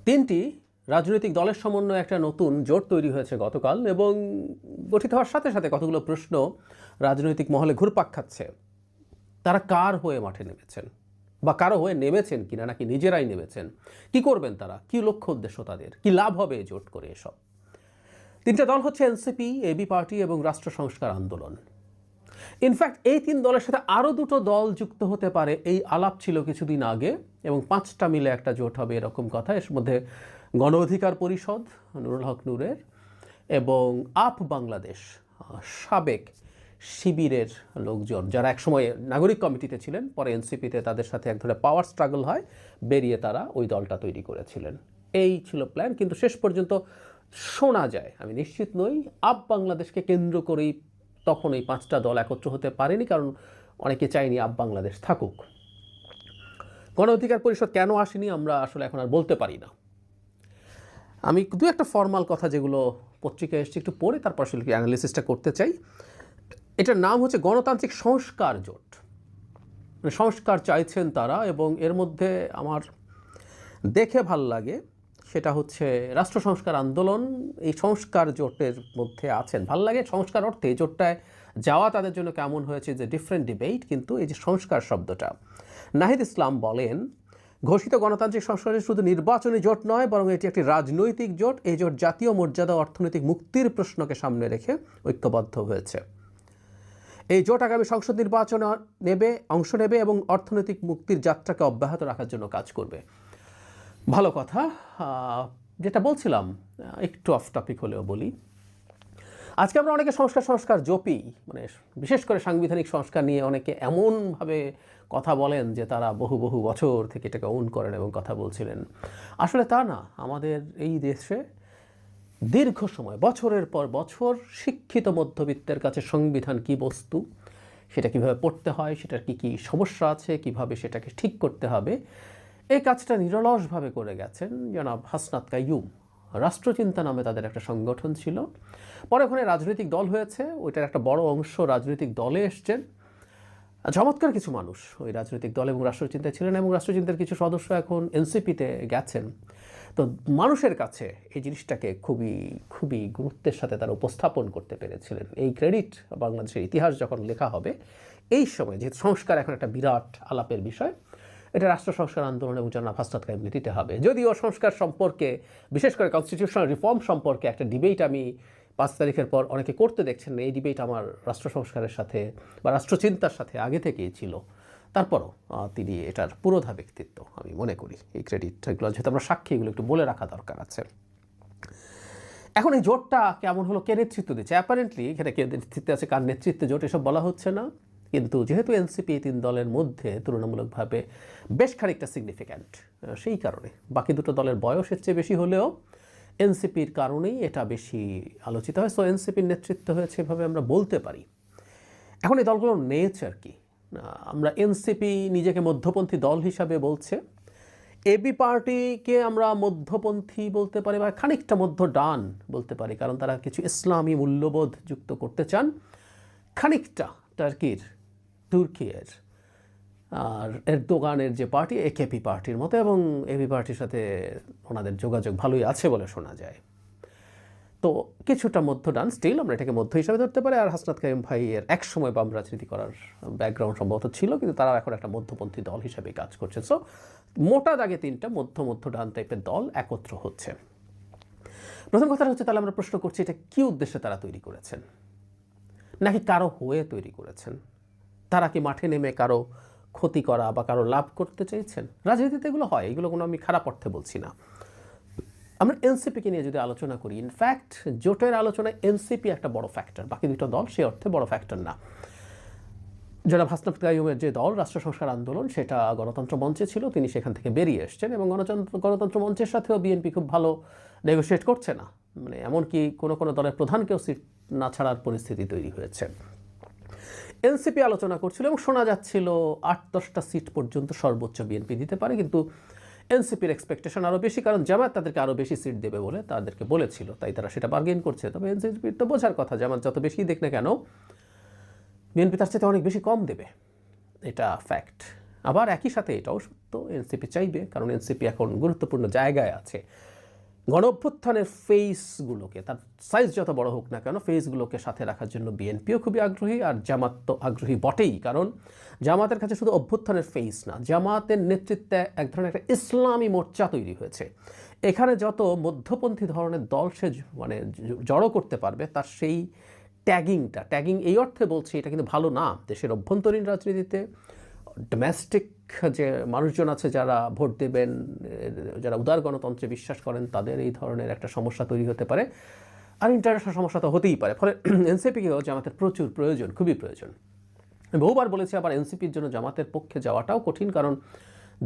তিনটি রাজনৈতিক দলের সমন্বয়ে একটা নতুন জোট তৈরি হয়েছে গতকাল, এবং গঠিত হওয়ার সাথে সাথে কতগুলো প্রশ্ন রাজনৈতিক মহলে ঘুরপাক খাচ্ছে। তারা কার হয়ে মাঠে নেমেছেন, বা কারো হয়ে নেমেছেন কিনা, নাকি নিজেরাই নেমেছেন, কি করবেন তারা, কি লক্ষ্য উদ্দেশ্য তাদের, কি লাভ হবে এই জোট করে? এসব তিনটা দল হচ্ছে এনসিপি, এবি পার্টি এবং রাষ্ট্র সংস্কার আন্দোলন। ইনফ্যাক্ট এই তিন দলের সাথে আরও দুটো দল যুক্ত হতে পারে, এই আলাপ ছিল কিছুদিন আগে, এবং পাঁচটা মিলে একটা জোট হবে এরকম কথা। এর মধ্যে গণ অধিকার পরিষদ, নুরুল হক নূরের, এবং আপ বাংলাদেশ, সাবেক শিবিরের লোকজন, যারা একসময় নাগরিক কমিটিতে ছিলেন, পরে এনসিপিতে তাদের সাথে এক ধরনের পাওয়ার স্ট্রাগল হয়, বেরিয়ে তারা ওই দলটা তৈরি করেছিলেন। এই ছিল প্ল্যান, কিন্তু শেষ পর্যন্ত শোনা যায়, আমি নিশ্চিত নই, আপ বাংলাদেশকে কেন্দ্র করেই তখন এই পাঁচটা দল একত্র হতে পারেনি, কারণ অনেকে চায়নি আপ বাংলাদেশ থাকুক। গণ অধিকার পরিষদ কেন আসেনি আমরা আসলে এখন আর বলতে পারি না। আমি দু একটা ফর্মাল কথা যেগুলো পত্রিকায় এসছে একটু পড়ে তারপর আসলে অ্যানালিসিসটা করতে চাই। এটার নাম হচ্ছে গণতান্ত্রিক সংস্কার জোট, মানে সংস্কার চাইছেন তারা, এবং এর মধ্যে আমার দেখে ভাল লাগে সেটা হচ্ছে রাষ্ট্র সংস্কার আন্দোলন এই সংস্কার জোটের মধ্যে আছেন। ভাল লাগে সংস্কার অর্থে এই জোটটায় যাওয়া তাদের জন্য কেমন হয়েছে যে ডিফারেন্ট ডিবেট, কিন্তু এই যে সংস্কার শব্দটা, নাহিদ ইসলাম বলেন, ঘোষিত গণতান্ত্রিক সংস্কারের শুধু নির্বাচনী জোট নয়, বরং এটি একটি রাজনৈতিক জোট। এই জোট জাতীয় মর্যাদা অর্থনৈতিক মুক্তির প্রশ্নকে সামনে রেখে ঐক্যবদ্ধ হয়েছে। এই জোট আগামী সংসদ নির্বাচনে অংশ নেবে এবং অর্থনৈতিক মুক্তির যাত্রাকে অব্যাহত রাখার জন্য কাজ করবে। ভালো কথা। যেটা বলছিলাম, একটু অফ টপিক হলেও বলি, আজকে আমরা অনেকে সংস্কার জপি, মানে বিশেষ করে সাংবিধানিক সংস্কার নিয়ে অনেকে এমনভাবে কথা বলেন যে তারা বহু বহু বছর থেকে এটাকে ওন করেন এবং কথা বলছিলেন। আসলে তা না। আমাদের এই দেশে দীর্ঘ সময়, বছরের পর বছর, শিক্ষিত মধ্যবিত্তের কাছে সংবিধান কী বস্তু, সেটা কিভাবে পড়তে হয়, সেটার কি কি সমস্যা আছে, কিভাবে সেটাকে ঠিক করতে হবে, এই কাজটা নিরলসভাবে করে গেছেন জনাব হাসনাত কাইয়ুম। রাষ্ট্রচিন্তা নামে তাদের একটা সংগঠন ছিল, পরে ওখানে রাজনৈতিক দল হয়েছে, ওইটার একটা বড় অংশ রাজনৈতিক দলে এসছেন। চমৎকার কিছু মানুষ ওই রাজনৈতিক দল এবং রাষ্ট্রচিন্তায় ছিলেন, এবং রাষ্ট্রচিন্তার কিছু সদস্য এখন এনসিপিতে গেছেন। তো মানুষের কাছে এই জিনিসটাকে খুবই খুবই গুরুত্বের সাথে তারা উপস্থাপন করতে পেরেছিলেন। এই ক্রেডিট বাংলাদেশের ইতিহাস যখন লেখা হবে এই সময়, যেহেতু সংস্কার এখন একটা বিরাট আলাপের বিষয়, এটা রাষ্ট্র সংস্কার আন্দোলন এবং জনাব হাসনাত কাইয়ুমকে দিতে হবে। যদিও সংস্কার সম্পর্কে, বিশেষ করে কনস্টিটিউশনাল রিফর্ম সম্পর্কে একটা ডিবেট আমি 5 তারিখের পর অনেকে করতে দেখছেন, এই ডিবেট আমার রাষ্ট্র সংস্কারের সাথে বা রাষ্ট্রচিন্তার সাথে আগে থেকেই ছিল। তারপরও তিনি এটার পুরোধা ব্যক্তিত্ব আমি মনে করি। এই ক্রেডিটগুলো যেহেতু আমরা সাক্ষী, এগুলো একটু বলে রাখা দরকার আছে। এখন এই জোটটা কেমন হলো, কে নেতৃত্ব দিচ্ছে? অ্যাপারেন্টলি এখানে কে নেতৃত্বে আছে, কার নেতৃত্বে জোট, এসব বলা হচ্ছে না। কিন্তু যেহেতু এনসিপি এই তিন দলের মধ্যে তুলনামূলকভাবে বেশ খানিকটা সিগনিফিক্যান্ট, সেই কারণে বাকি দুটো দলের বয়স এর চেয়ে বেশি হলেও এনসিপির কারণেই এটা বেশি আলোচিত হয়। সো এনসিপির নেতৃত্ব হয়েছে এভাবে আমরা বলতে পারি। এখন এই দলগুলোর নেচার কি? আমরা এনসিপি নিজেকে মধ্যপন্থী দল হিসাবে বলছে, এবি পার্টিকে আমরা মধ্যপন্থী বলতে পারি বা খানিকটা মধ্য ডান বলতে পারি, কারণ তারা কিছু ইসলামী মূল্যবোধ যুক্ত করতে চান, খানিকটা তুর্কির আর এরদোগানের যে পার্টি একেপি পার্টির মতো, এবং এবি পার্টির সাথে ওনাদের যোগাযোগ ভালোই আছে বলে শোনা যায়। তো কিছুটা মধ্য ডান, স্টিল আমরা এটাকে মধ্য হিসাবে ধরতে পারি। আর হাসনাত কাইয়ুম ভাইয়ের একসময় বাম রাজনীতি করার ব্যাকগ্রাউন্ড সম্ভবত ছিল, কিন্তু তারা এখন একটা মধ্যপন্থী দল হিসাবে কাজ করছে। সো মোটা দাগে তিনটা মধ্য ডান টাইপের দল একত্র হচ্ছে। প্রথম কথাটা হচ্ছে, তাহলে আমরা প্রশ্ন করছি এটা কী উদ্দেশ্যে তারা তৈরি করেছেন, নাকি কারো হয়ে তৈরি করেছেন? তারা কি মাঠে নেমে কারো ক্ষতি করা বা কারো লাভ করতে চাইছেন? রাজনীতিতে এগুলো হয়, এগুলো কোনো আমি খারাপ অর্থে বলছি না। আমরা এনসিপিকে নিয়ে যদি আলোচনা করি, ইনফ্যাক্ট জোটের আলোচনায় এনসিপি একটা বড় ফ্যাক্টর, বাকি দুটো দল সে অর্থে বড় ফ্যাক্টর না। জনাব হাসনাত কাইয়ুমের যে দল রাষ্ট্র সংস্কার আন্দোলন, সেটা গণতন্ত্র মঞ্চে ছিল, তিনি সেখান থেকে বেরিয়ে এসছেন, এবং গণতন্ত্র মঞ্চের সাথেও বিএনপি খুব ভালো নেগোশিয়েট করছে না, মানে এমনকি কোনো কোনো দলের প্রধানকেও সিট না ছাড়ার পরিস্থিতি তৈরি হয়েছে। এনসিপি আলোচনা করছিল এবং শোনা যাচ্ছিল 8-10টা সিট পর্যন্ত সর্বোচ্চ বিএনপি দিতে পারে, কিন্তু এনসিপির এক্সপেকটেশন আরও বেশি, কারণ জামায়াত তাদেরকে আরও বেশি সিট দেবে বলে তাদেরকে বলেছিল, তাই তারা সেটা বার্গেন করছে। তবে এনসিপির তো বোঝার কথা, জামায়াত যত বেশি দেখ না কেন বিএনপি তার সাথে অনেক বেশি কম দেবে, এটা ফ্যাক্ট। আবার একই সাথে এটাও সত্য এনসিপি চাইবে, কারণ এনসিপি এখন গুরুত্বপূর্ণ জায়গায় আছে। গণ অভ্যুত্থানের ফেসগুলোকে, তার সাইজ যত বড় হোক না কেন, ফেসগুলোকে সাথে রাখার জন্য বিএনপিও খুবই আগ্রহী, আর জামাত তো আগ্রহী বটেই। কারণ জামাতের কাছে শুধু অভ্যুত্থানের ফেস না, জামাতের নেতৃত্বে এক ধরনের একটা ইসলামী মোর্চা তৈরি হয়েছে। এখানে যত মধ্যপন্থী ধরনের দল সে মানে জড়ো করতে পারবে, তার সেই ট্যাগিং এই অর্থে বলছি, এটা কিন্তু ভালো না দেশের অভ্যন্তরীণ রাজনীতিতে। ডোমেস্টিক যে মানুষজন আছে যারা ভোট দেবেন, যারা উদার গণতন্ত্রে বিশ্বাস করেন, তাদের এই ধরনের একটা সমস্যা তৈরি হতে পারে, আর ইন্টারন্যাশনাল সমস্যা তো হতেই পারে। ফলে এনসিপিকেও জামাতের প্রচুর প্রয়োজন, খুবই প্রয়োজন। বহুবার বলেছি, আবার এনসিপির জন্য জামাতের পক্ষে যাওয়াটাও কঠিন, কারণ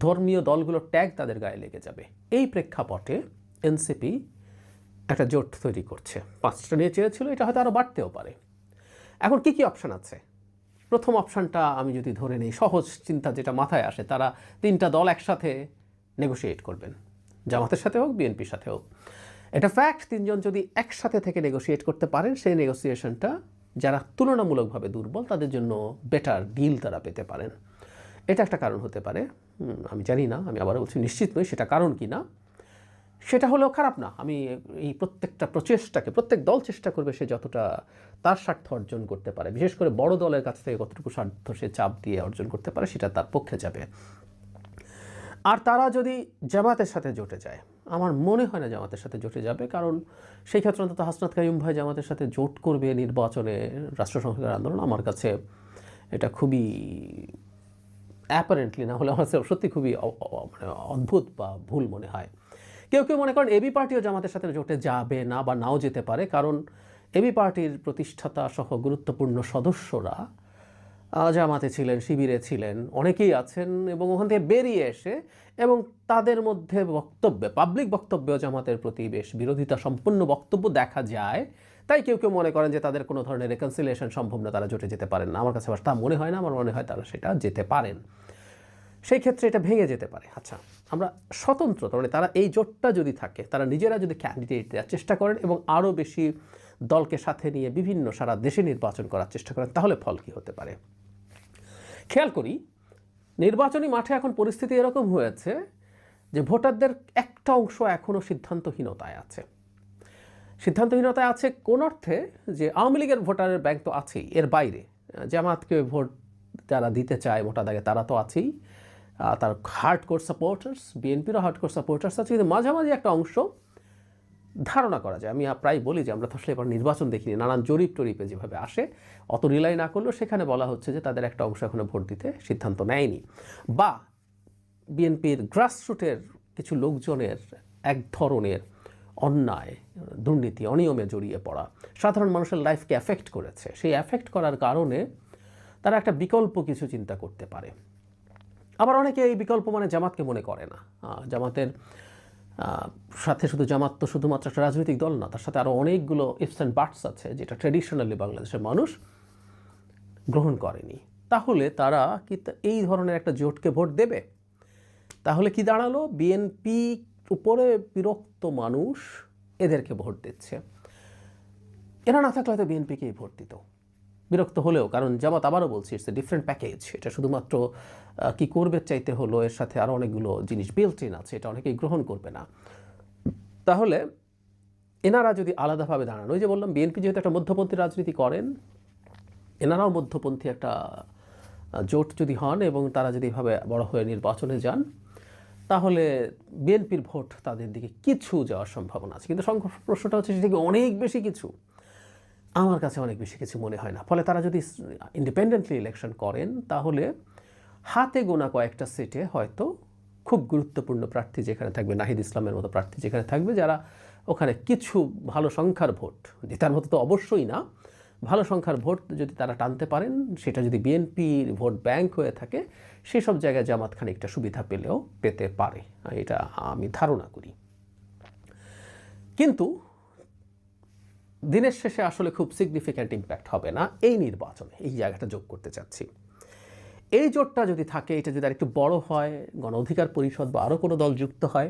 ধর্মীয় দলগুলোর ট্যাগ তাদের গায়ে লেগে যাবে। এই প্রেক্ষাপটে এনসিপি একটা জোট তৈরি করছে। 5টা নিয়ে চেয়েছিল, এটা হয়তো আরও বাড়তেও পারে। এখন কি অপশান আছে? প্রথম অপশানটা আমি যদি ধরে নিই, সহজ চিন্তা যেটা মাথায় আসে, তারা 3টা দল একসাথে নেগোশিয়েট করবেন, জামাতের সাথে হোক, বিএনপির সাথে হোক। এটা ফ্যাক্ট, 3জন যদি একসাথে থেকে নেগোশিয়েট করতে পারেন, সেই নেগোসিয়েশনটা যারা তুলনামূলকভাবে দুর্বল তাদের জন্য বেটার ডিল তারা পেতে পারেন। এটা একটা কারণ হতে পারে। আমি জানি না, আমি আবারও বলছি নিশ্চিত নই সেটা কারণ কি না। সেটা হলেও খারাপ না। আমি এই প্রত্যেকটা প্রচেষ্টাকে, প্রত্যেক দল চেষ্টা করবে সে যতটা তার স্বার্থ অর্জন করতে পারে, বিশেষ করে বড় দলের কাছ থেকে কতটুকু স্বার্থ সে চাপ দিয়ে অর্জন করতে পারে, সেটা তার পক্ষে যাবে। আর তারা যদি জামাতের সাথে জোটে যায়, আমার মনে হয় না জামাতের সাথে জোটে যাবে, কারণ সেই ক্ষেত্রে অন্তত হাসনাত কাইয়ুম ভাই জামাতের সাথে জোট করবে নির্বাচনে, রাষ্ট্র সংস্কার আন্দোলন, আমার কাছে এটা খুবই অ্যাপারেন্টলি, না হলে আমার সত্যি খুবই মানে অদ্ভুত বা ভুল মনে হয়। কেউ মনে করেন এবি পার্টিও জামাতের সাথে জোটে যাবে না বা নাও যেতে পারে, কারণ এবি পার্টির প্রতিষ্ঠাতা সহ গুরুত্বপূর্ণ সদস্যরা জামাতে ছিলেন, শিবিরে ছিলেন, অনেকেই আছেন, এবং ওখান থেকে বেরিয়ে এসে এবং তাদের মধ্যে বক্তব্যে, পাবলিক বক্তব্যেও জামাতের প্রতি বেশ বিরোধিতা সম্পন্ন বক্তব্য দেখা যায়। তাই কেউ মনে করেন যে তাদের কোনো ধরনের রেকনসিলিয়েশন সম্ভব না, তারা জোটে যেতে পারেন না। আমার কাছে তা মনে হয় না, আমার মনে হয় তারা সেটা যেতে পারেন। সেই ক্ষেত্রে এটা ভেঙে যেতে পারে। আচ্ছা, আমরা স্বতন্ত্র, মানে তারা এই জোটটা যদি থাকে, তারা নিজেরা যদি ক্যান্ডিডেট দেওয়ার চেষ্টা করেন এবং আরও বেশি দলকে সাথে নিয়ে বিভিন্ন সারা দেশে নির্বাচন করার চেষ্টা করেন, তাহলে ফল কী হতে পারে? খেয়াল করি, নির্বাচনী মাঠে এখন পরিস্থিতি এরকম হয়েছে যে ভোটারদের একটা অংশ এখনও সিদ্ধান্তহীনতায় আছে। সিদ্ধান্তহীনতায় আছে কোন অর্থে? যে আওয়ামী লীগের ভোটারের ব্যাংক তো আছেই, এর বাইরে জামাতকে ভোট যারা দিতে চায় মোটা দাগে তারা তো আছেই, তার হার্ডকোর সাপোর্টার্স, বিএনপিরও হার্ডকোর সাপোর্টার্স আছে, কিন্তু মাঝামাঝি একটা অংশ ধারণা করা যায়, আমি প্রায় বলি যে আমরা তো আসলে এবার নির্বাচন দেখিনি, নানান জরিপে যেভাবে আসে অত রিলাই না করলেও সেখানে বলা হচ্ছে যে তাদের একটা অংশ এখনো ভোট দিতে সিদ্ধান্ত নেয়নি, বা বিএনপির গ্রাসরুটের কিছু লোকজনের এক ধরনের অন্যায়, দুর্নীতি, অনিয়মে জড়িয়ে পড়া সাধারণ মানুষের লাইফকে অ্যাফেক্ট করেছে। সেই অ্যাফেক্ট করার কারণে তারা একটা বিকল্প কিছু চিন্তা করতে পারে। আবার অনেকে এই বিকল্প মানে জামাতকে মনে করে না। জামাতের সাথে শুধু জামাত তো শুধুমাত্র একটা রাজনৈতিক দল না, তার সাথে আরও অনেকগুলো ইফস অ্যান্ড বাটস আছে যেটা ট্র্যাডিশনালি বাংলাদেশের মানুষ গ্রহণ করেনি। তাহলে তারা কি এই ধরনের একটা জোটকে ভোট দেবে? তাহলে কি দাঁড়ালো? বিএনপি উপরে বিরক্ত মানুষ এদেরকে ভোট দিচ্ছে। এরা না থাকলে হয়তো বিএনপিকেই ভোট দিত, বিরক্ত হলেও। কারণ জামাত, আবারও বলছি, ইটস এ ডিফারেন্ট প্যাকেজ। এটা শুধুমাত্র কি করবে চাইতে হলো, এর সাথে আরও অনেকগুলো জিনিস বিল্ট ইন আছে, এটা অনেকেই গ্রহণ করবে না। তাহলে এনারা যদি আলাদাভাবে দাঁড়ান, ওই যে বললাম বিএনপি যেহেতু একটা মধ্যপন্থী রাজনীতি করেন, এনারাও মধ্যপন্থী একটা জোট যদি হন এবং তারা যদি এভাবে বড় হয়ে নির্বাচনে যান, তাহলে বিএনপির ভোট তাদের দিকে কিছু যাওয়ার সম্ভাবনা আছে। কিন্তু প্রশ্নটা হচ্ছে সেটা কি অনেক বেশি কিছু? আমার কাছে অনেক বেশি কিছু মনে হয় না। ফলে তারা যদি ইন্ডিপেন্ডেন্টলি ইলেকশন করেন, তাহলে হাতে গোনা কয়েকটা সিটে হয়তো খুব গুরুত্বপূর্ণ প্রার্থী যেখানে থাকবে, নাহিদ ইসলামের মতো প্রার্থী যেখানে থাকবে, যারা ওখানে কিছু ভালো সংখ্যার ভোট, জেতার মতো তো অবশ্যই না, ভালো সংখ্যার ভোট যদি তারা টানতে পারেন, সেটা যদি বিএনপির ভোট ব্যাংক হয়ে থাকে, সেই সব জায়গায় জামাত খানিকটা সুবিধা পেতে পারে, এটা আমি ধারণা করি। কিন্তু দিনের শেষে আসলে খুব সিগনিফিক্যান্ট ইম্প্যাক্ট হবে না এই নির্বাচনে, এই জায়গাটা যোগ করতে চাচ্ছি। এই জোটটা যদি থাকে, এটা যদি আর একটু বড় হয়, গণ অধিকার পরিষদ বা আরও কোনো দল যুক্ত হয়,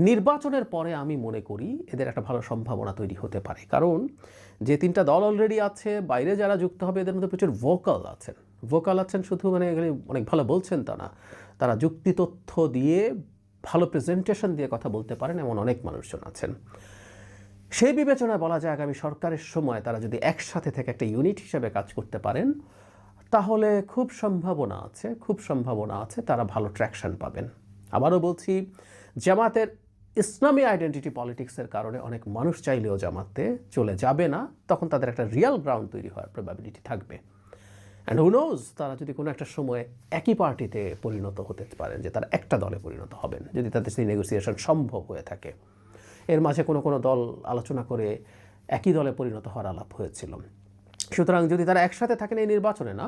নির্বাচনের পরে আমি মনে করি এদের একটা ভালো সম্ভাবনা তৈরি হতে পারে। কারণ যে 3টা দল অলরেডি আছে, বাইরে যারা যুক্ত হবে এদের মধ্যে প্রচুর ভোকাল আছেন শুধু মানে অনেক ভালো বলছেন তা না, তারা যুক্তিতথ্য দিয়ে ভালো প্রেজেন্টেশন দিয়ে কথা বলতে পারেন এমন অনেক মানুষজন আছেন। সেই বিবেচনায় বলা যায় আগামী সরকারের সময় তারা যদি একসাথে থেকে একটা ইউনিট হিসেবে কাজ করতে পারেন তাহলে খুব সম্ভাবনা আছে তারা ভালো ট্র্যাকশন পাবেন। আবারও বলছি, জামাতের ইসলামী আইডেন্টিটি পলিটিক্সের কারণে অনেক মানুষ চাইলেও জামাতে চলে যাবে না, তখন তাদের একটা রিয়াল গ্রাউন্ড তৈরি হওয়ার প্রবাবিলিটি থাকবে। অ্যান্ড হু নোজ, তারা যদি কোনো একটা সময়ে একই পার্টিতে পরিণত হতে পারেন, যে তারা একটা দলে পরিণত হবেন যদি তাদের সেই নেগোসিয়েশন সম্ভব হয়ে থাকে। এর মাঝে কোনো দল আলোচনা করে একই দলে পরিণত হওয়ার আলাপ হয়েছিল। সুতরাং যদি তারা একসাথে থাকেন এই নির্বাচনে না,